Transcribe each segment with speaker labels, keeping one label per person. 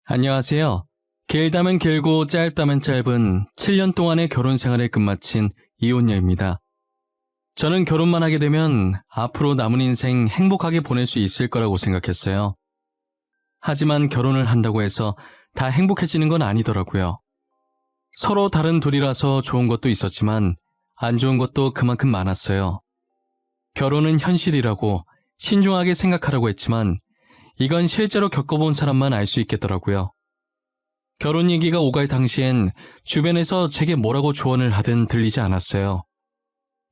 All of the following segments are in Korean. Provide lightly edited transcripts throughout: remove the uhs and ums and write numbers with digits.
Speaker 1: 안녕하세요. 길다면 길고 짧다면 짧은 7년 동안의 결혼 생활을 끝마친 이혼녀입니다. 저는 결혼만 하게 되면 앞으로 남은 인생 행복하게 보낼 수 있을 거라고 생각했어요. 하지만 결혼을 한다고 해서 다 행복해지는 건 아니더라고요. 서로 다른 둘이라서 좋은 것도 있었지만 안 좋은 것도 그만큼 많았어요. 결혼은 현실이라고 신중하게 생각하라고 했지만 이건 실제로 겪어본 사람만 알 수 있겠더라고요. 결혼 얘기가 오갈 당시엔 주변에서 제게 뭐라고 조언을 하든 들리지 않았어요.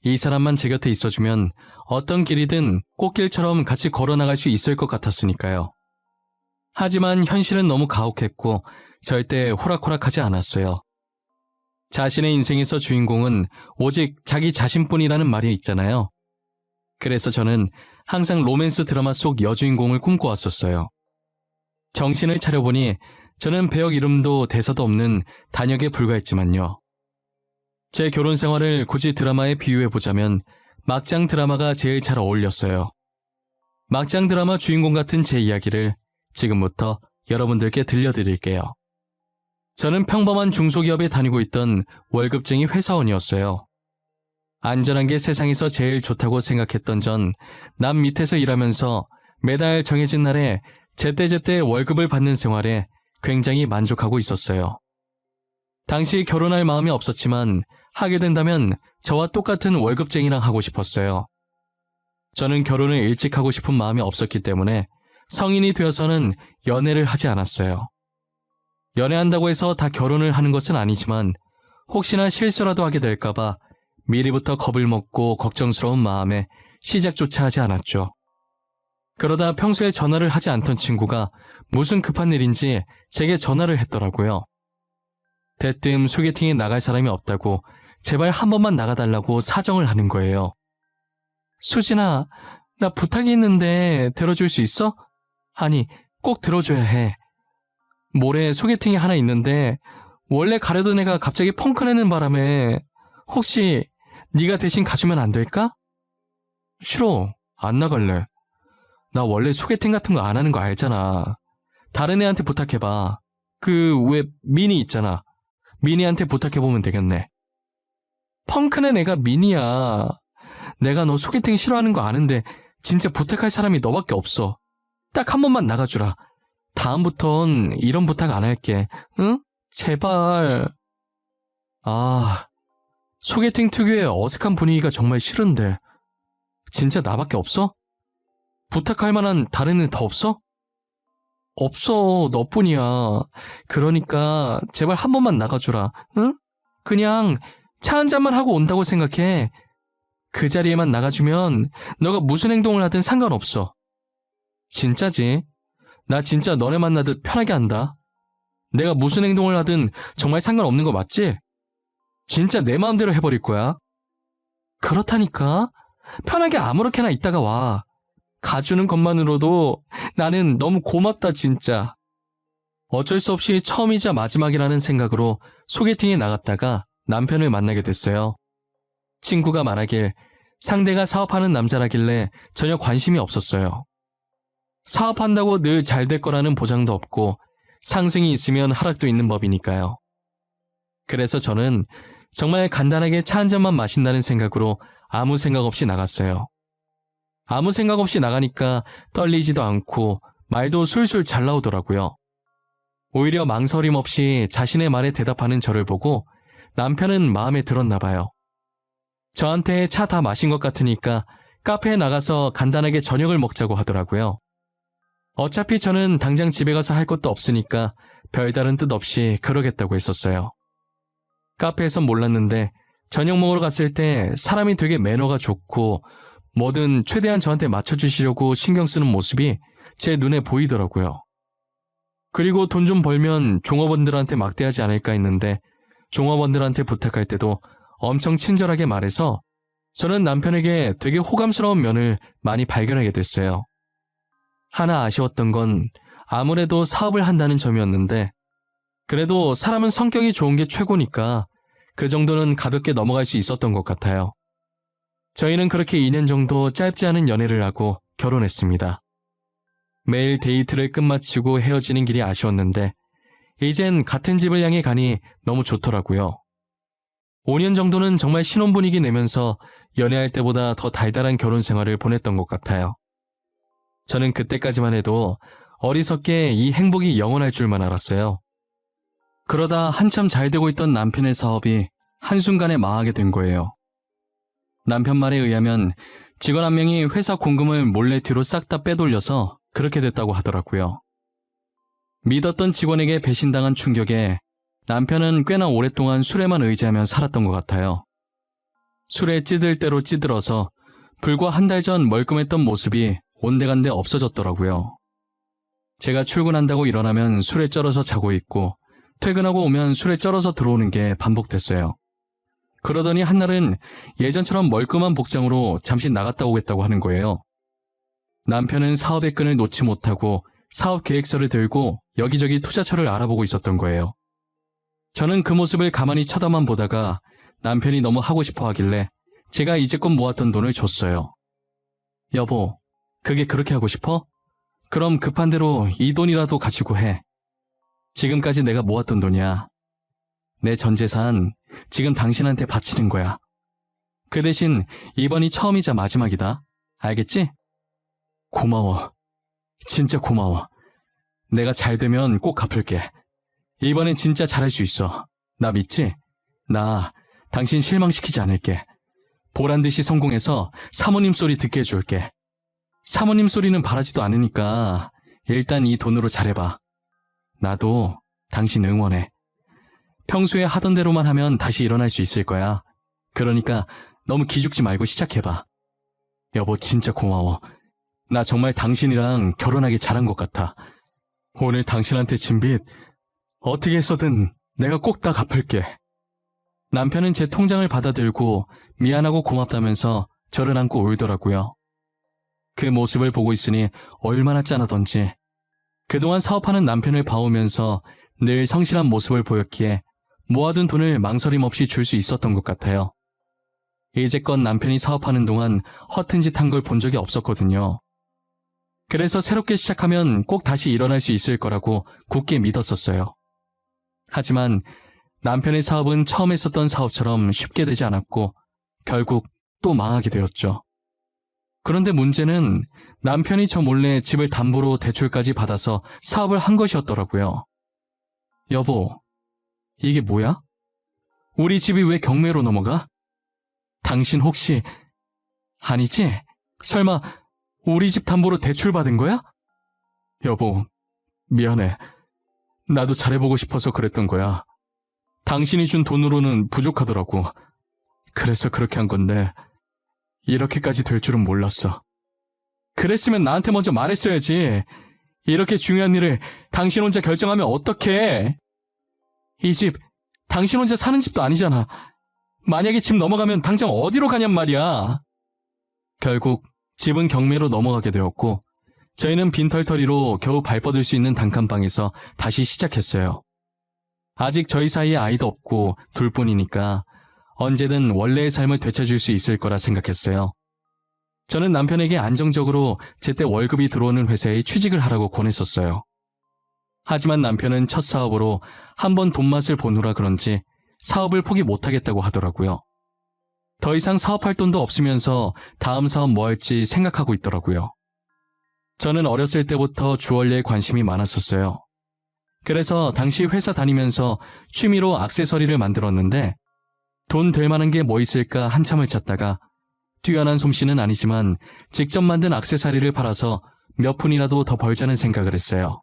Speaker 1: 이 사람만 제 곁에 있어주면 어떤 길이든 꽃길처럼 같이 걸어나갈 수 있을 것 같았으니까요. 하지만 현실은 너무 가혹했고 절대 호락호락하지 않았어요. 자신의 인생에서 주인공은 오직 자기 자신뿐이라는 말이 있잖아요. 그래서 저는 항상 로맨스 드라마 속 여주인공을 꿈꿔왔었어요. 정신을 차려보니 저는 배역 이름도 대사도 없는 단역에 불과했지만요. 제 결혼 생활을 굳이 드라마에 비유해보자면 막장 드라마가 제일 잘 어울렸어요. 막장 드라마 주인공 같은 제 이야기를 지금부터 여러분들께 들려드릴게요. 저는 평범한 중소기업에 다니고 있던 월급쟁이 회사원이었어요. 안전한 게 세상에서 제일 좋다고 생각했던 전 남 밑에서 일하면서 매달 정해진 날에 제때제때 월급을 받는 생활에 굉장히 만족하고 있었어요. 당시 결혼할 마음이 없었지만 하게 된다면 저와 똑같은 월급쟁이랑 하고 싶었어요. 저는 결혼을 일찍 하고 싶은 마음이 없었기 때문에 성인이 되어서는 연애를 하지 않았어요. 연애한다고 해서 다 결혼을 하는 것은 아니지만 혹시나 실수라도 하게 될까봐 미리부터 겁을 먹고 걱정스러운 마음에 시작조차 하지 않았죠. 그러다 평소에 전화를 하지 않던 친구가 무슨 급한 일인지 제게 전화를 했더라고요. 대뜸 소개팅에 나갈 사람이 없다고 제발 한 번만 나가달라고 사정을 하는 거예요. 수진아, 나 부탁이 있는데 들어줄 수 있어? 아니, 꼭 들어줘야 해. 모레 소개팅이 하나 있는데 원래 가려던 애가 갑자기 펑크 내는 바람에 혹시 네가 대신 가주면 안 될까? 싫어, 안 나갈래. 나 원래 소개팅 같은 거 안 하는 거 알잖아. 다른 애한테 부탁해봐. 왜 미니 있잖아. 미니한테 부탁해보면 되겠네. 펑크낸 애가 미니야. 내가 너 소개팅 싫어하는 거 아는데 진짜 부탁할 사람이 너밖에 없어. 딱 한 번만 나가주라. 다음부턴 이런 부탁 안 할게. 응? 제발. 소개팅 특유의 어색한 분위기가 정말 싫은데 진짜 나밖에 없어? 부탁할 만한 다른 애 더 없어? 없어, 너뿐이야. 그러니까 제발 한 번만 나가주라. 응? 그냥 차 한 잔만 하고 온다고 생각해. 그 자리에만 나가주면 너가 무슨 행동을 하든 상관없어. 진짜지? 나 진짜 너네 만나듯 편하게 한다. 내가 무슨 행동을 하든 정말 상관없는 거 맞지? 진짜 내 마음대로 해버릴 거야. 그렇다니까. 편하게 아무렇게나 있다가 와. 가주는 것만으로도 나는 너무 고맙다 진짜. 어쩔 수 없이 처음이자 마지막이라는 생각으로 소개팅에 나갔다가 남편을 만나게 됐어요. 친구가 말하길 상대가 사업하는 남자라길래 전혀 관심이 없었어요. 사업한다고 늘 잘 될 거라는 보장도 없고 상승이 있으면 하락도 있는 법이니까요. 그래서 저는 정말 간단하게 차 한 잔만 마신다는 생각으로 아무 생각 없이 나갔어요. 아무 생각 없이 나가니까 떨리지도 않고 말도 술술 잘 나오더라고요. 오히려 망설임 없이 자신의 말에 대답하는 저를 보고 남편은 마음에 들었나 봐요. 저한테 차 다 마신 것 같으니까 카페에 나가서 간단하게 저녁을 먹자고 하더라고요. 어차피 저는 당장 집에 가서 할 것도 없으니까 별다른 뜻 없이 그러겠다고 했었어요. 카페에선 몰랐는데 저녁 먹으러 갔을 때 사람이 되게 매너가 좋고 뭐든 최대한 저한테 맞춰주시려고 신경 쓰는 모습이 제 눈에 보이더라고요. 그리고 돈 좀 벌면 종업원들한테 막대하지 않을까 했는데 종업원들한테 부탁할 때도 엄청 친절하게 말해서 저는 남편에게 되게 호감스러운 면을 많이 발견하게 됐어요. 하나 아쉬웠던 건 아무래도 사업을 한다는 점이었는데 그래도 사람은 성격이 좋은 게 최고니까 그 정도는 가볍게 넘어갈 수 있었던 것 같아요. 저희는 그렇게 2년 정도 짧지 않은 연애를 하고 결혼했습니다. 매일 데이트를 끝마치고 헤어지는 길이 아쉬웠는데 이젠 같은 집을 향해 가니 너무 좋더라고요. 5년 정도는 정말 신혼분위기 내면서 연애할 때보다 더 달달한 결혼 생활을 보냈던 것 같아요. 저는 그때까지만 해도 어리석게 이 행복이 영원할 줄만 알았어요. 그러다 한참 잘 되고 있던 남편의 사업이 한순간에 망하게 된 거예요. 남편 말에 의하면 직원 한 명이 회사 공금을 몰래 뒤로 싹 다 빼돌려서 그렇게 됐다고 하더라고요. 믿었던 직원에게 배신당한 충격에 남편은 꽤나 오랫동안 술에만 의지하며 살았던 것 같아요. 술에 찌들 대로 찌들어서 불과 한 달 전 멀끔했던 모습이 온데간데 없어졌더라고요. 제가 출근한다고 일어나면 술에 쩔어서 자고 있고 퇴근하고 오면 술에 쩔어서 들어오는 게 반복됐어요. 그러더니 한날은 예전처럼 멀끔한 복장으로 잠시 나갔다 오겠다고 하는 거예요. 남편은 사업의 끈을 놓지 못하고 사업 계획서를 들고 여기저기 투자처를 알아보고 있었던 거예요. 저는 그 모습을 가만히 쳐다만 보다가 남편이 너무 하고 싶어 하길래 제가 이제껏 모았던 돈을 줬어요. 여보, 그게 그렇게 하고 싶어? 그럼 급한 대로 이 돈이라도 가지고 해. 지금까지 내가 모았던 돈이야. 내 전 재산 지금 당신한테 바치는 거야. 그 대신 이번이 처음이자 마지막이다. 알겠지? 고마워. 진짜 고마워. 내가 잘 되면 꼭 갚을게. 이번엔 진짜 잘할 수 있어. 나 믿지? 나 당신 실망시키지 않을게. 보란듯이 성공해서 사모님 소리 듣게 해줄게. 사모님 소리는 바라지도 않으니까 일단 이 돈으로 잘해봐. 나도 당신 응원해. 평소에 하던 대로만 하면 다시 일어날 수 있을 거야. 그러니까 너무 기죽지 말고 시작해봐. 여보, 진짜 고마워. 나 정말 당신이랑 결혼하길 잘한 것 같아. 오늘 당신한테 진 빚 어떻게 해서든 내가 꼭 다 갚을게. 남편은 제 통장을 받아들고 미안하고 고맙다면서 저를 안고 울더라고요. 그 모습을 보고 있으니 얼마나 짠하던지. 그동안 사업하는 남편을 봐오면서 늘 성실한 모습을 보였기에 모아둔 돈을 망설임 없이 줄 수 있었던 것 같아요. 이제껏 남편이 사업하는 동안 허튼 짓 한 걸 본 적이 없었거든요. 그래서 새롭게 시작하면 꼭 다시 일어날 수 있을 거라고 굳게 믿었었어요. 하지만 남편의 사업은 처음 했었던 사업처럼 쉽게 되지 않았고 결국 또 망하게 되었죠. 그런데 문제는 남편이 저 몰래 집을 담보로 대출까지 받아서 사업을 한 것이었더라고요. 여보, 이게 뭐야? 우리 집이 왜 경매로 넘어가? 당신 혹시... 아니지? 설마 우리 집 담보로 대출 받은 거야? 여보, 미안해. 나도 잘해보고 싶어서 그랬던 거야. 당신이 준 돈으로는 부족하더라고. 그래서 그렇게 한 건데 이렇게까지 될 줄은 몰랐어. 그랬으면 나한테 먼저 말했어야지. 이렇게 중요한 일을 당신 혼자 결정하면 어떡해? 이 집 당신 혼자 사는 집도 아니잖아. 만약에 집 넘어가면 당장 어디로 가냔 말이야. 결국 집은 경매로 넘어가게 되었고 저희는 빈털터리로 겨우 발 뻗을 수 있는 단칸방에서 다시 시작했어요. 아직 저희 사이에 아이도 없고 둘뿐이니까 언제든 원래의 삶을 되찾을 수 있을 거라 생각했어요. 저는 남편에게 안정적으로 제때 월급이 들어오는 회사에 취직을 하라고 권했었어요. 하지만 남편은 첫 사업으로 한번 돈맛을 보느라 그런지 사업을 포기 못하겠다고 하더라고요. 더 이상 사업할 돈도 없으면서 다음 사업 뭐 할지 생각하고 있더라고요. 저는 어렸을 때부터 주얼리에 관심이 많았었어요. 그래서 당시 회사 다니면서 취미로 액세서리를 만들었는데 돈 될 만한 게 뭐 있을까 한참을 찾다가 뛰어난 솜씨는 아니지만 직접 만든 액세서리를 팔아서 몇 푼이라도 더 벌자는 생각을 했어요.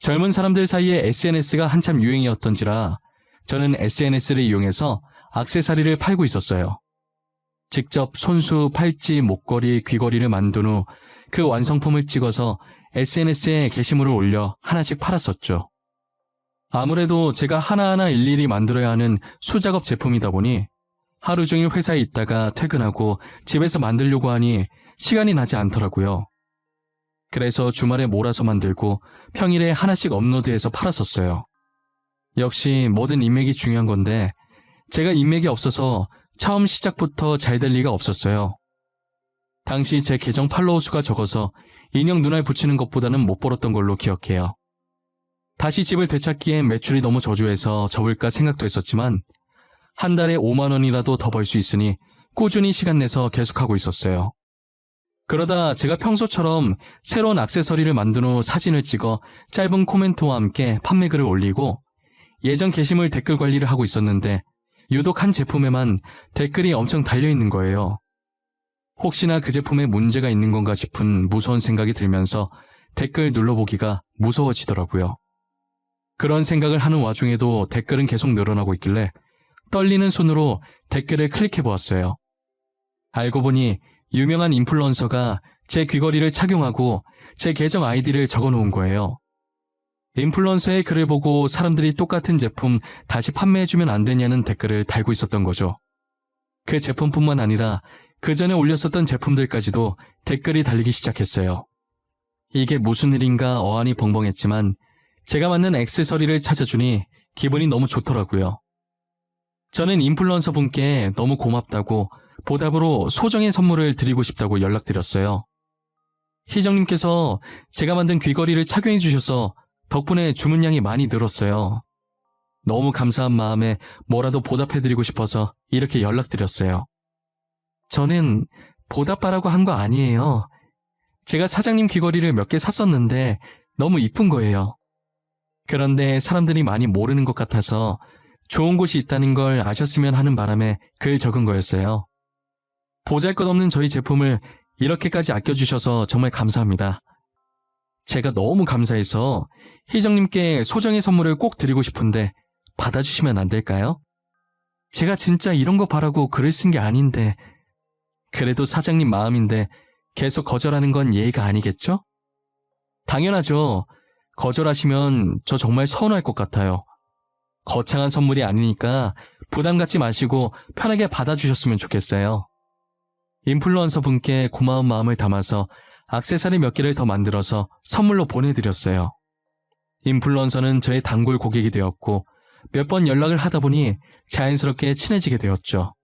Speaker 1: 젊은 사람들 사이에 SNS가 한참 유행이었던지라 저는 SNS를 이용해서 액세서리를 팔고 있었어요. 직접 손수, 팔찌, 목걸이, 귀걸이를 만든 후 그 완성품을 찍어서 SNS에 게시물을 올려 하나씩 팔았었죠. 아무래도 제가 하나하나 일일이 만들어야 하는 수작업 제품이다 보니 하루 종일 회사에 있다가 퇴근하고 집에서 만들려고 하니 시간이 나지 않더라고요. 그래서 주말에 몰아서 만들고 평일에 하나씩 업로드해서 팔았었어요. 역시 뭐든 인맥이 중요한 건데 제가 인맥이 없어서 처음 시작부터 잘 될 리가 없었어요. 당시 제 계정 팔로워 수가 적어서 인형 눈알 붙이는 것보다는 못 벌었던 걸로 기억해요. 다시 집을 되찾기엔 매출이 너무 저조해서 접을까 생각도 했었지만 한 달에 5만 원이라도 더 벌 수 있으니 꾸준히 시간 내서 계속하고 있었어요. 그러다 제가 평소처럼 새로운 액세서리를 만든 후 사진을 찍어 짧은 코멘트와 함께 판매글을 올리고 예전 게시물 댓글 관리를 하고 있었는데 유독 한 제품에만 댓글이 엄청 달려있는 거예요. 혹시나 그 제품에 문제가 있는 건가 싶은 무서운 생각이 들면서 댓글 눌러보기가 무서워지더라고요. 그런 생각을 하는 와중에도 댓글은 계속 늘어나고 있길래 떨리는 손으로 댓글을 클릭해보았어요. 알고 보니 유명한 인플루언서가 제 귀걸이를 착용하고 제 계정 아이디를 적어놓은 거예요. 인플루언서의 글을 보고 사람들이 똑같은 제품 다시 판매해주면 안 되냐는 댓글을 달고 있었던 거죠. 그 제품뿐만 아니라 그 전에 올렸었던 제품들까지도 댓글이 달리기 시작했어요. 이게 무슨 일인가 어안이 벙벙했지만 제가 맞는 액세서리를 찾아주니 기분이 너무 좋더라고요. 저는 인플루언서 분께 너무 고맙다고 보답으로 소정의 선물을 드리고 싶다고 연락드렸어요. 희정님께서 제가 만든 귀걸이를 착용해 주셔서 덕분에 주문량이 많이 늘었어요. 너무 감사한 마음에 뭐라도 보답해드리고 싶어서 이렇게 연락드렸어요. 저는 보답하라고 한 거 아니에요. 제가 사장님 귀걸이를 몇 개 샀었는데 너무 이쁜 거예요. 그런데 사람들이 많이 모르는 것 같아서 좋은 곳이 있다는 걸 아셨으면 하는 바람에 글 적은 거였어요. 보잘것없는 저희 제품을 이렇게까지 아껴주셔서 정말 감사합니다. 제가 너무 감사해서 희정님께 소정의 선물을 꼭 드리고 싶은데 받아주시면 안 될까요? 제가 진짜 이런 거 바라고 글을 쓴 게 아닌데 그래도 사장님 마음인데 계속 거절하는 건 예의가 아니겠죠? 당연하죠. 거절하시면 저 정말 서운할 것 같아요. 거창한 선물이 아니니까 부담 갖지 마시고 편하게 받아주셨으면 좋겠어요. 인플루언서 분께 고마운 마음을 담아서 액세서리 몇 개를 더 만들어서 선물로 보내드렸어요. 인플루언서는 저의 단골 고객이 되었고 몇 번 연락을 하다 보니 자연스럽게 친해지게 되었죠.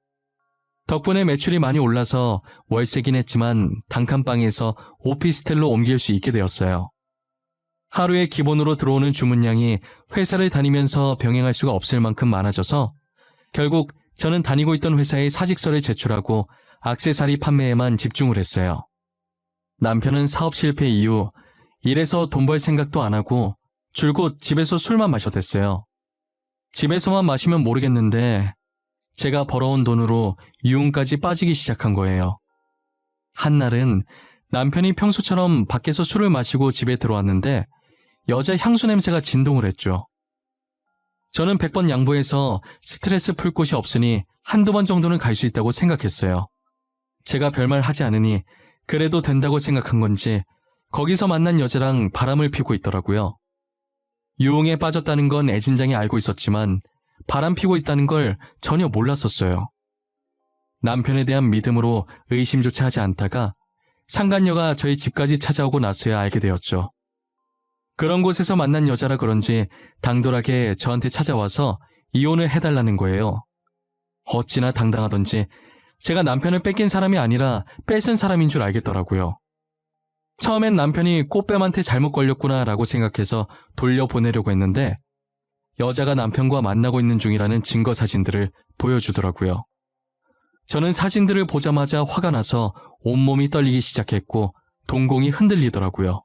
Speaker 1: 덕분에 매출이 많이 올라서 월세긴 했지만 단칸방에서 오피스텔로 옮길 수 있게 되었어요. 하루에 기본으로 들어오는 주문량이 회사를 다니면서 병행할 수가 없을 만큼 많아져서 결국 저는 다니고 있던 회사에 사직서를 제출하고 액세서리 판매에만 집중을 했어요. 남편은 사업 실패 이후 일해서 돈 벌 생각도 안 하고 줄곧 집에서 술만 마셨댔어요. 집에서만 마시면 모르겠는데 제가 벌어온 돈으로 유흥까지 빠지기 시작한 거예요. 한날은 남편이 평소처럼 밖에서 술을 마시고 집에 들어왔는데 여자 향수 냄새가 진동을 했죠. 저는 100번 양보해서 스트레스 풀 곳이 없으니 한두 번 정도는 갈 수 있다고 생각했어요. 제가 별말 하지 않으니 그래도 된다고 생각한 건지 거기서 만난 여자랑 바람을 피우고 있더라고요. 유흥에 빠졌다는 건 애진장이 알고 있었지만 바람 피고 있다는 걸 전혀 몰랐었어요. 남편에 대한 믿음으로 의심조차 하지 않다가 상간녀가 저희 집까지 찾아오고 나서야 알게 되었죠. 그런 곳에서 만난 여자라 그런지 당돌하게 저한테 찾아와서 이혼을 해달라는 거예요. 어찌나 당당하던지 제가 남편을 뺏긴 사람이 아니라 뺏은 사람인 줄 알겠더라고요. 처음엔 남편이 꽃뱀한테 잘못 걸렸구나 라고 생각해서 돌려보내려고 했는데 여자가 남편과 만나고 있는 중이라는 증거 사진들을 보여주더라고요. 저는 사진들을 보자마자 화가 나서 온몸이 떨리기 시작했고 동공이 흔들리더라고요.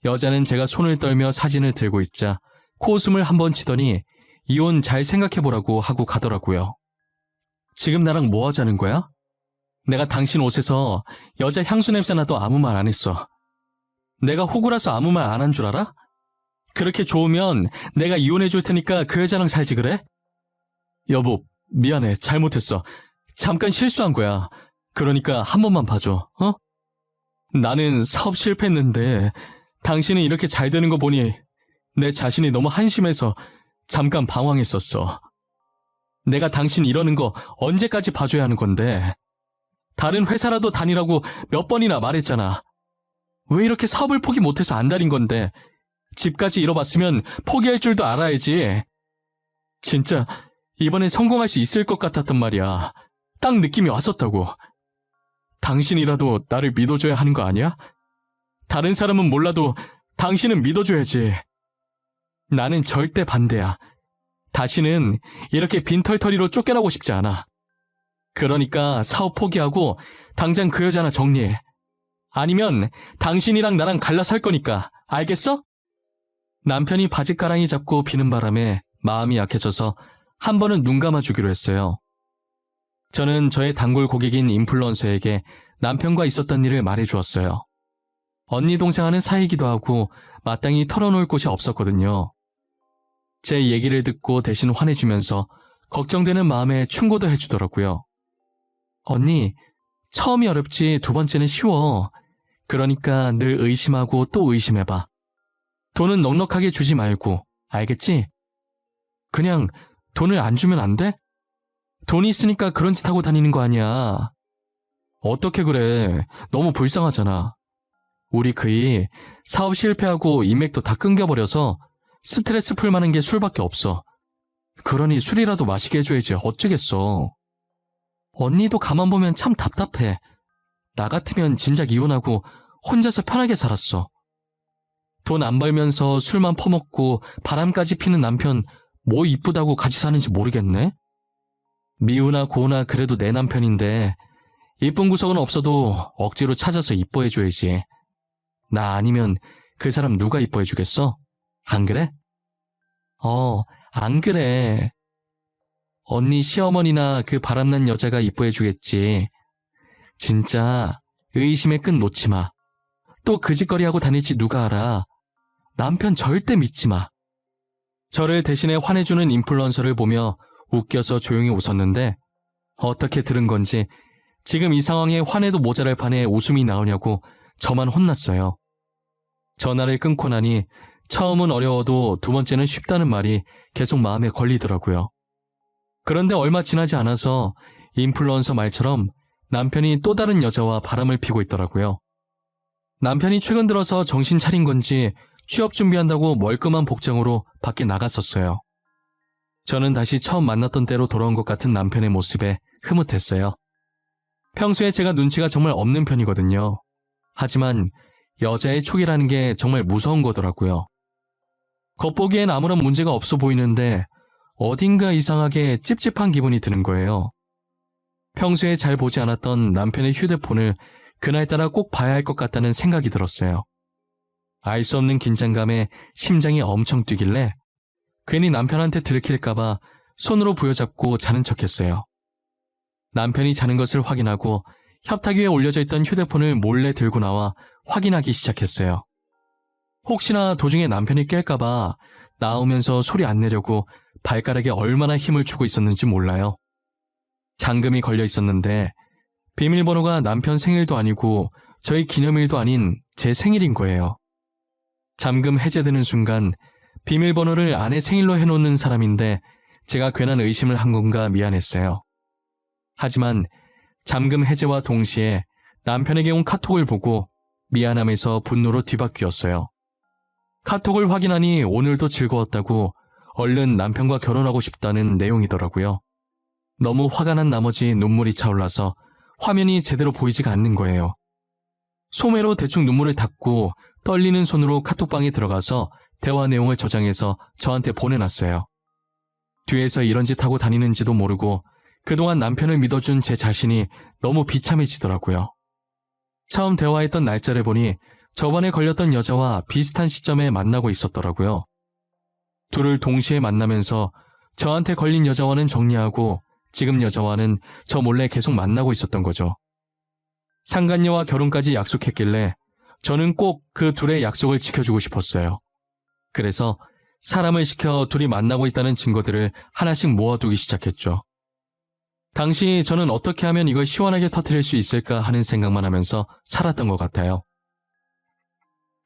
Speaker 1: 여자는 제가 손을 떨며 사진을 들고 있자 코웃음을 한번 치더니 이혼 잘 생각해보라고 하고 가더라고요. 지금 나랑 뭐 하자는 거야? 내가 당신 옷에서 여자 향수 냄새 나도 아무 말 안 했어. 내가 호구라서 아무 말 안 한 줄 알아? 그렇게 좋으면 내가 이혼해 줄 테니까 그 여자랑 살지 그래? 여보, 미안해. 잘못했어. 잠깐 실수한 거야. 그러니까 한 번만 봐줘. 어? 나는 사업 실패했는데 당신은 이렇게 잘 되는 거 보니 내 자신이 너무 한심해서 잠깐 방황했었어. 내가 당신 이러는 거 언제까지 봐줘야 하는 건데. 다른 회사라도 다니라고 몇 번이나 말했잖아. 왜 이렇게 사업을 포기 못해서 안달인 건데. 집까지 잃어봤으면 포기할 줄도 알아야지. 진짜 이번엔 성공할 수 있을 것 같았단 말이야. 딱 느낌이 왔었다고. 당신이라도 나를 믿어줘야 하는 거 아니야? 다른 사람은 몰라도 당신은 믿어줘야지. 나는 절대 반대야. 다시는 이렇게 빈털터리로 쫓겨나고 싶지 않아. 그러니까 사업 포기하고 당장 그 여자나 정리해. 아니면 당신이랑 나랑 갈라 살 거니까. 알겠어? 남편이 바짓가랑이 잡고 비는 바람에 마음이 약해져서 한 번은 눈 감아주기로 했어요. 저는 저의 단골 고객인 인플루언서에게 남편과 있었던 일을 말해주었어요. 언니 동생하는 사이이기도 하고 마땅히 털어놓을 곳이 없었거든요. 제 얘기를 듣고 대신 화내주면서 걱정되는 마음에 충고도 해주더라고요. 언니, 처음이 어렵지 두 번째는 쉬워. 그러니까 늘 의심하고 또 의심해봐. 돈은 넉넉하게 주지 말고, 알겠지? 그냥 돈을 안 주면 안 돼? 돈이 있으니까 그런 짓 하고 다니는 거 아니야. 어떻게 그래? 너무 불쌍하잖아. 우리 그이 사업 실패하고 인맥도 다 끊겨버려서 스트레스 풀 만한 게 술밖에 없어. 그러니 술이라도 마시게 해줘야지 어쩌겠어. 언니도 가만 보면 참 답답해. 나 같으면 진작 이혼하고 혼자서 편하게 살았어. 돈 안 벌면서 술만 퍼먹고 바람까지 피는 남편 뭐 이쁘다고 같이 사는지 모르겠네? 미우나 고우나 그래도 내 남편인데 이쁜 구석은 없어도 억지로 찾아서 이뻐해줘야지. 나 아니면 그 사람 누가 이뻐해주겠어? 안 그래? 안 그래. 언니 시어머니나 그 바람난 여자가 이뻐해주겠지. 진짜 의심의 끈 놓지 마. 또 그 짓거리하고 다닐지 누가 알아. 남편 절대 믿지 마. 저를 대신에 화내주는 인플루언서를 보며 웃겨서 조용히 웃었는데 어떻게 들은 건지 지금 이 상황에 화내도 모자랄 판에 웃음이 나오냐고 저만 혼났어요. 전화를 끊고 나니 처음은 어려워도 두 번째는 쉽다는 말이 계속 마음에 걸리더라고요. 그런데 얼마 지나지 않아서 인플루언서 말처럼 남편이 또 다른 여자와 바람을 피고 있더라고요. 남편이 최근 들어서 정신 차린 건지 취업 준비한다고 멀끔한 복장으로 밖에 나갔었어요. 저는 다시 처음 만났던 때로 돌아온 것 같은 남편의 모습에 흐뭇했어요. 평소에 제가 눈치가 정말 없는 편이거든요. 하지만 여자의 촉이라는 게 정말 무서운 거더라고요. 겉보기엔 아무런 문제가 없어 보이는데 어딘가 이상하게 찝찝한 기분이 드는 거예요. 평소에 잘 보지 않았던 남편의 휴대폰을 그날따라 꼭 봐야 할 것 같다는 생각이 들었어요. 알 수 없는 긴장감에 심장이 엄청 뛰길래 괜히 남편한테 들킬까봐 손으로 부여잡고 자는 척했어요. 남편이 자는 것을 확인하고 협탁 위에 올려져 있던 휴대폰을 몰래 들고 나와 확인하기 시작했어요. 혹시나 도중에 남편이 깰까봐 나오면서 소리 안 내려고 발가락에 얼마나 힘을 주고 있었는지 몰라요. 잠금이 걸려 있었는데 비밀번호가 남편 생일도 아니고 저희 기념일도 아닌 제 생일인 거예요. 잠금 해제되는 순간 비밀번호를 아내 생일로 해놓는 사람인데 제가 괜한 의심을 한 건가 미안했어요. 하지만 잠금 해제와 동시에 남편에게 온 카톡을 보고 미안함에서 분노로 뒤바뀌었어요. 카톡을 확인하니 오늘도 즐거웠다고 얼른 남편과 결혼하고 싶다는 내용이더라고요. 너무 화가 난 나머지 눈물이 차올라서 화면이 제대로 보이지가 않는 거예요. 소매로 대충 눈물을 닦고 떨리는 손으로 카톡방에 들어가서 대화 내용을 저장해서 저한테 보내놨어요. 뒤에서 이런 짓 하고 다니는지도 모르고 그동안 남편을 믿어준 제 자신이 너무 비참해지더라고요. 처음 대화했던 날짜를 보니 저번에 걸렸던 여자와 비슷한 시점에 만나고 있었더라고요. 둘을 동시에 만나면서 저한테 걸린 여자와는 정리하고 지금 여자와는 저 몰래 계속 만나고 있었던 거죠. 상간녀와 결혼까지 약속했길래 저는 꼭 그 둘의 약속을 지켜주고 싶었어요. 그래서 사람을 시켜 둘이 만나고 있다는 증거들을 하나씩 모아두기 시작했죠. 당시 저는 어떻게 하면 이걸 시원하게 터뜨릴 수 있을까 하는 생각만 하면서 살았던 것 같아요.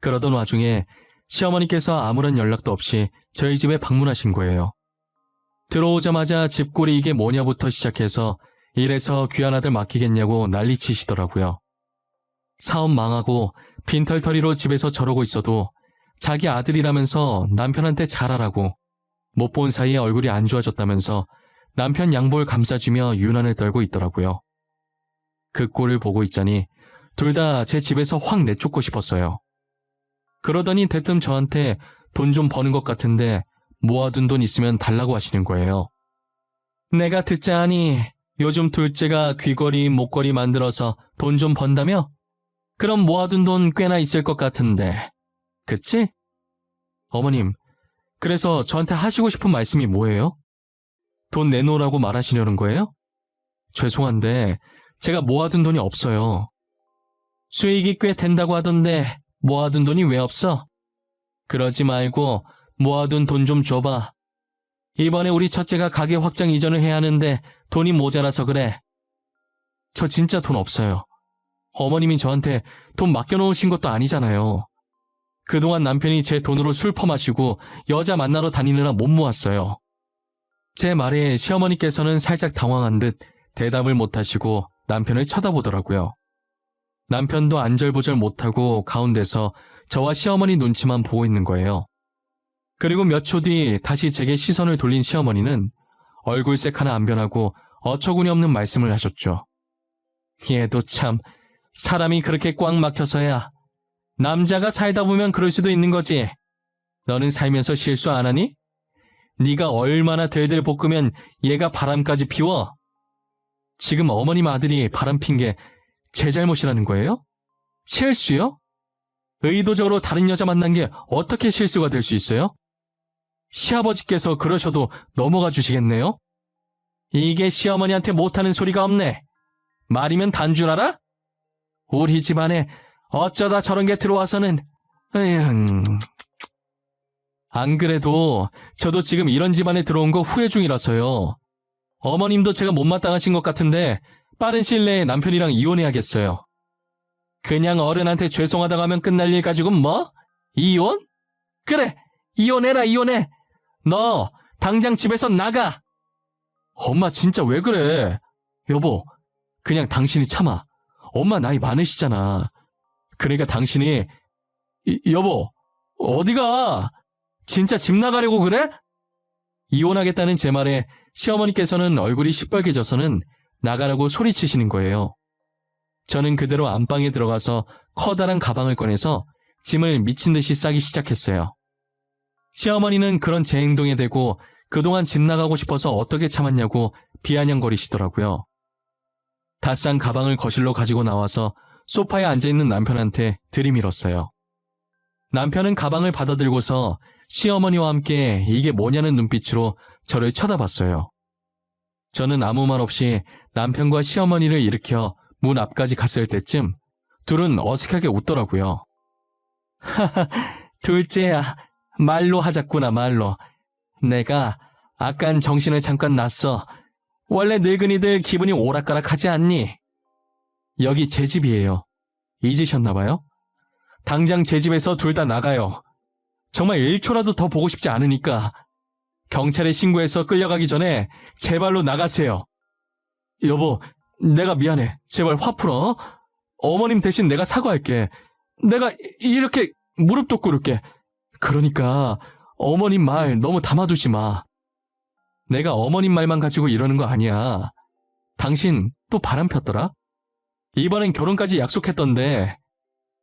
Speaker 1: 그러던 와중에 시어머니께서 아무런 연락도 없이 저희 집에 방문하신 거예요. 들어오자마자 집골이 이게 뭐냐부터 시작해서 이래서 귀한 아들 맡기겠냐고 난리치시더라고요. 사업 망하고 빈털터리로 집에서 저러고 있어도 자기 아들이라면서 남편한테 잘하라고 못 본 사이에 얼굴이 안 좋아졌다면서 남편 양볼 감싸주며 유난을 떨고 있더라고요. 그 꼴을 보고 있자니 둘 다 제 집에서 확 내쫓고 싶었어요. 그러더니 대뜸 저한테 돈 좀 버는 것 같은데 모아둔 돈 있으면 달라고 하시는 거예요. 내가 듣자 하니 요즘 둘째가 귀걸이, 목걸이 만들어서 돈 좀 번다며? 그럼 모아둔 돈 꽤나 있을 것 같은데. 그치? 어머님, 그래서 저한테 하시고 싶은 말씀이 뭐예요? 돈 내놓으라고 말하시려는 거예요? 죄송한데 제가 모아둔 돈이 없어요. 수익이 꽤 된다고 하던데 모아둔 돈이 왜 없어? 그러지 말고 모아둔 돈 좀 줘봐. 이번에 우리 첫째가 가게 확장 이전을 해야 하는데 돈이 모자라서 그래. 저 진짜 돈 없어요. 어머님이 저한테 돈 맡겨놓으신 것도 아니잖아요. 그동안 남편이 제 돈으로 술 퍼마시고 여자 만나러 다니느라 못 모았어요. 제 말에 시어머니께서는 살짝 당황한 듯 대답을 못하시고 남편을 쳐다보더라고요. 남편도 안절부절 못하고 가운데서 저와 시어머니 눈치만 보고 있는 거예요. 그리고 몇 초 뒤 다시 제게 시선을 돌린 시어머니는 얼굴색 하나 안 변하고 어처구니 없는 말씀을 하셨죠. 얘도 참 사람이 그렇게 꽉 막혀서야. 남자가 살다 보면 그럴 수도 있는 거지. 너는 살면서 실수 안 하니? 네가 얼마나 들들 볶으면 얘가 바람까지 피워? 지금 어머님 아들이 바람 핀 게 제 잘못이라는 거예요? 실수요? 의도적으로 다른 여자 만난 게 어떻게 실수가 될 수 있어요? 시아버지께서 그러셔도 넘어가 주시겠네요? 이게 시어머니한테 못하는 소리가 없네. 말이면 단 줄 알아? 우리 집안에 어쩌다 저런 게 들어와서는. 안 그래도 저도 지금 이런 집안에 들어온 거 후회 중이라서요. 어머님도 제가 못마땅하신 것 같은데 빠른 시일 내에 남편이랑 이혼해야겠어요. 그냥 어른한테 죄송하다고 하면 끝날 일 가지고는 뭐? 이혼? 그래, 이혼해라, 이혼해. 너 당장 집에서 나가. 엄마 진짜 왜 그래? 여보, 그냥 당신이 참아. 엄마 나이 많으시잖아. 그러니까 당신이. 여보, 어디가? 진짜 집 나가려고 그래? 이혼하겠다는 제 말에 시어머니께서는 얼굴이 시뻘개져서는 나가라고 소리치시는 거예요. 저는 그대로 안방에 들어가서 커다란 가방을 꺼내서 짐을 미친 듯이 싸기 시작했어요. 시어머니는 그런 제 행동에 대고 그동안 집 나가고 싶어서 어떻게 참았냐고 비아냥거리시더라고요. 다 싼 가방을 거실로 가지고 나와서 소파에 앉아있는 남편한테 들이밀었어요. 남편은 가방을 받아들고서 시어머니와 함께 이게 뭐냐는 눈빛으로 저를 쳐다봤어요. 저는 아무 말 없이 남편과 시어머니를 일으켜 문 앞까지 갔을 때쯤 둘은 어색하게 웃더라고요. 하하, 둘째야, 말로 하자꾸나 말로. 내가 아깐 정신을 잠깐 놨어. 원래 늙은이들 기분이 오락가락하지 않니? 여기 제 집이에요. 잊으셨나봐요? 당장 제 집에서 둘 다 나가요. 정말 1초라도 더 보고 싶지 않으니까. 경찰에 신고해서 끌려가기 전에 제발로 나가세요. 여보, 내가 미안해. 제발 화 풀어. 어머님 대신 내가 사과할게. 내가 이렇게 무릎도 꿇을게. 그러니까 어머님 말 너무 담아두지 마. 내가 어머님 말만 가지고 이러는 거 아니야. 당신 또 바람 폈더라? 이번엔 결혼까지 약속했던데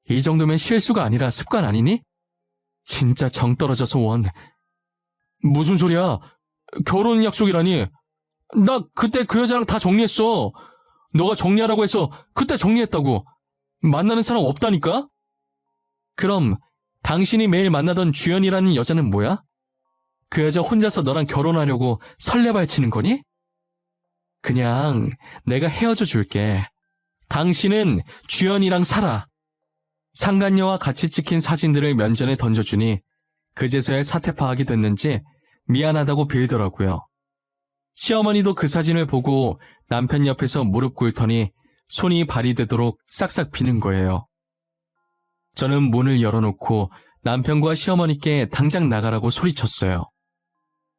Speaker 1: 이 정도면 실수가 아니라 습관 아니니? 진짜 정 떨어져서 원. 무슨 소리야? 결혼 약속이라니. 나 그때 그 여자랑 다 정리했어. 너가 정리하라고 해서 그때 정리했다고. 만나는 사람 없다니까? 그럼 당신이 매일 만나던 주연이라는 여자는 뭐야? 그 여자 혼자서 너랑 결혼하려고 설레발치는 거니? 그냥 내가 헤어져 줄게. 당신은 주연이랑 살아. 상간녀와 같이 찍힌 사진들을 면전에 던져주니 그제서야 사태 파악이 됐는지 미안하다고 빌더라고요. 시어머니도 그 사진을 보고 남편 옆에서 무릎 꿇더니 손이 발이 되도록 싹싹 비는 거예요. 저는 문을 열어놓고 남편과 시어머니께 당장 나가라고 소리쳤어요.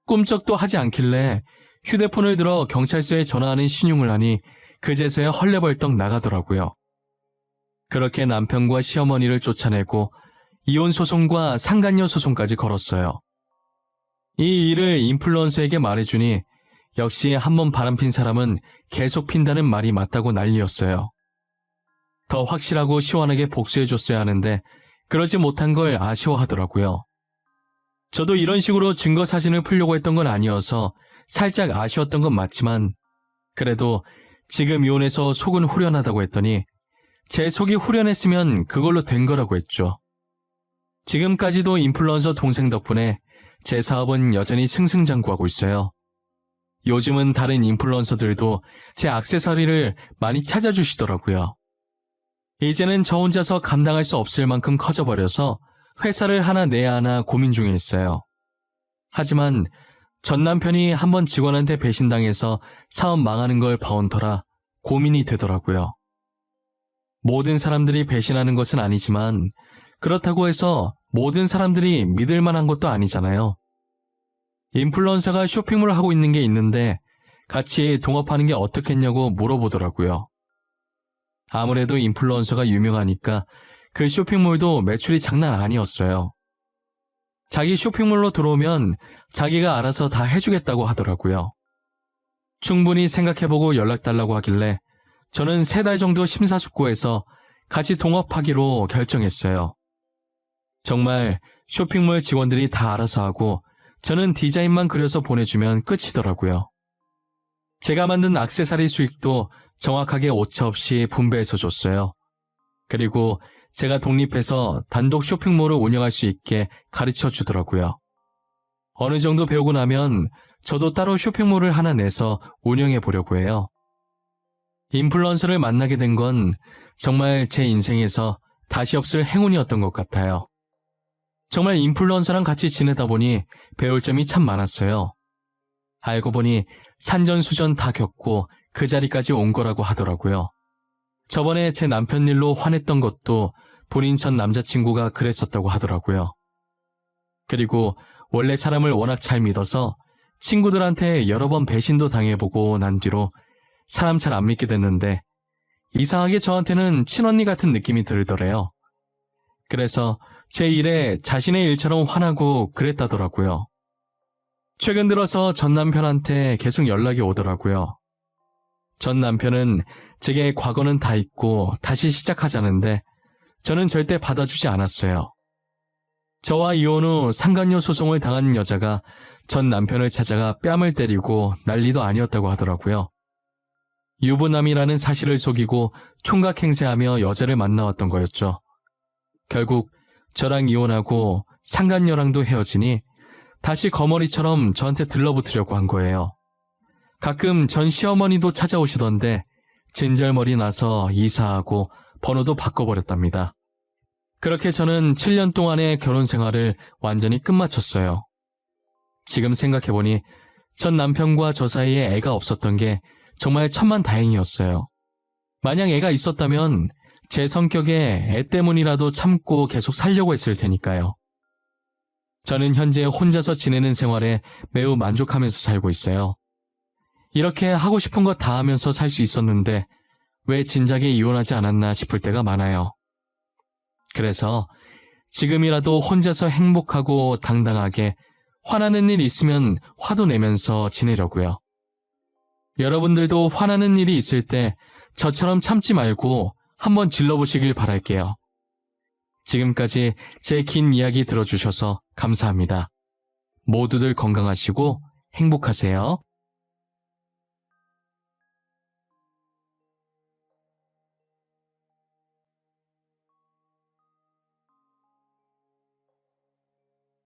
Speaker 1: 꿈쩍도 하지 않길래 휴대폰을 들어 경찰서에 전화하는 신용을 하니 그제서야 헐레벌떡 나가더라고요. 그렇게 남편과 시어머니를 쫓아내고 이혼 소송과 상간녀 소송까지 걸었어요. 이 일을 인플루언서에게 말해주니 역시 한번 바람핀 사람은 계속 핀다는 말이 맞다고 난리였어요. 더 확실하고 시원하게 복수해줬어야 하는데 그러지 못한 걸 아쉬워하더라고요. 저도 이런 식으로 증거 사진을 풀려고 했던 건 아니어서 살짝 아쉬웠던 건 맞지만 그래도 지금 이혼해서 속은 후련하다고 했더니 제 속이 후련했으면 그걸로 된 거라고 했죠. 지금까지도 인플루언서 동생 덕분에 제 사업은 여전히 승승장구하고 있어요. 요즘은 다른 인플루언서들도 제 액세서리를 많이 찾아주시더라고요. 이제는 저 혼자서 감당할 수 없을 만큼 커져버려서 회사를 하나 내야 하나 고민 중에 있어요. 하지만 전 남편이 한번 직원한테 배신당해서 사업 망하는 걸 봐온 터라 고민이 되더라고요. 모든 사람들이 배신하는 것은 아니지만 그렇다고 해서 모든 사람들이 믿을 만한 것도 아니잖아요. 인플루언서가 쇼핑몰을 하고 있는 게 있는데 같이 동업하는 게 어떻겠냐고 물어보더라고요. 아무래도 인플루언서가 유명하니까 그 쇼핑몰도 매출이 장난 아니었어요. 자기 쇼핑몰로 들어오면 자기가 알아서 다 해주겠다고 하더라고요. 충분히 생각해보고 연락달라고 하길래 저는 3달 정도 심사숙고해서 같이 동업하기로 결정했어요. 정말 쇼핑몰 직원들이 다 알아서 하고 저는 디자인만 그려서 보내주면 끝이더라고요. 제가 만든 액세서리 수익도 정확하게 오차없이 분배해서 줬어요. 그리고 제가 독립해서 단독 쇼핑몰을 운영할 수 있게 가르쳐 주더라고요. 어느 정도 배우고 나면 저도 따로 쇼핑몰을 하나 내서 운영해 보려고 해요. 인플루언서를 만나게 된 건 정말 제 인생에서 다시 없을 행운이었던 것 같아요. 정말 인플루언서랑 같이 지내다 보니 배울 점이 참 많았어요. 알고 보니 산전수전 다 겪고 그 자리까지 온 거라고 하더라고요. 저번에 제 남편 일로 화냈던 것도 본인 전 남자친구가 그랬었다고 하더라고요. 그리고 원래 사람을 워낙 잘 믿어서 친구들한테 여러 번 배신도 당해보고 난 뒤로 사람 잘 안 믿게 됐는데 이상하게 저한테는 친언니 같은 느낌이 들더래요. 그래서 제 일에 자신의 일처럼 화나고 그랬다더라고요. 최근 들어서 전 남편한테 계속 연락이 오더라고요. 전 남편은 제게 과거는 다 잊고 다시 시작하자는데 저는 절대 받아주지 않았어요. 저와 이혼 후 상간녀 소송을 당한 여자가 전 남편을 찾아가 뺨을 때리고 난리도 아니었다고 하더라고요. 유부남이라는 사실을 속이고 총각 행세하며 여자를 만나왔던 거였죠. 결국 저랑 이혼하고 상간녀랑도 헤어지니 다시 거머리처럼 저한테 들러붙으려고 한 거예요. 가끔 전 시어머니도 찾아오시던데 진절머리 나서 이사하고 번호도 바꿔버렸답니다. 그렇게 저는 7년 동안의 결혼 생활을 완전히 끝마쳤어요. 지금 생각해보니 전 남편과 저 사이에 애가 없었던 게 정말 천만다행이었어요. 만약 애가 있었다면 제 성격에 애 때문이라도 참고 계속 살려고 했을 테니까요. 저는 현재 혼자서 지내는 생활에 매우 만족하면서 살고 있어요. 이렇게 하고 싶은 거 다 하면서 살 수 있었는데 왜 진작에 이혼하지 않았나 싶을 때가 많아요. 그래서 지금이라도 혼자서 행복하고 당당하게 화나는 일 있으면 화도 내면서 지내려고요. 여러분들도 화나는 일이 있을 때 저처럼 참지 말고 한번 질러보시길 바랄게요. 지금까지 제 긴 이야기 들어주셔서 감사합니다. 모두들 건강하시고 행복하세요.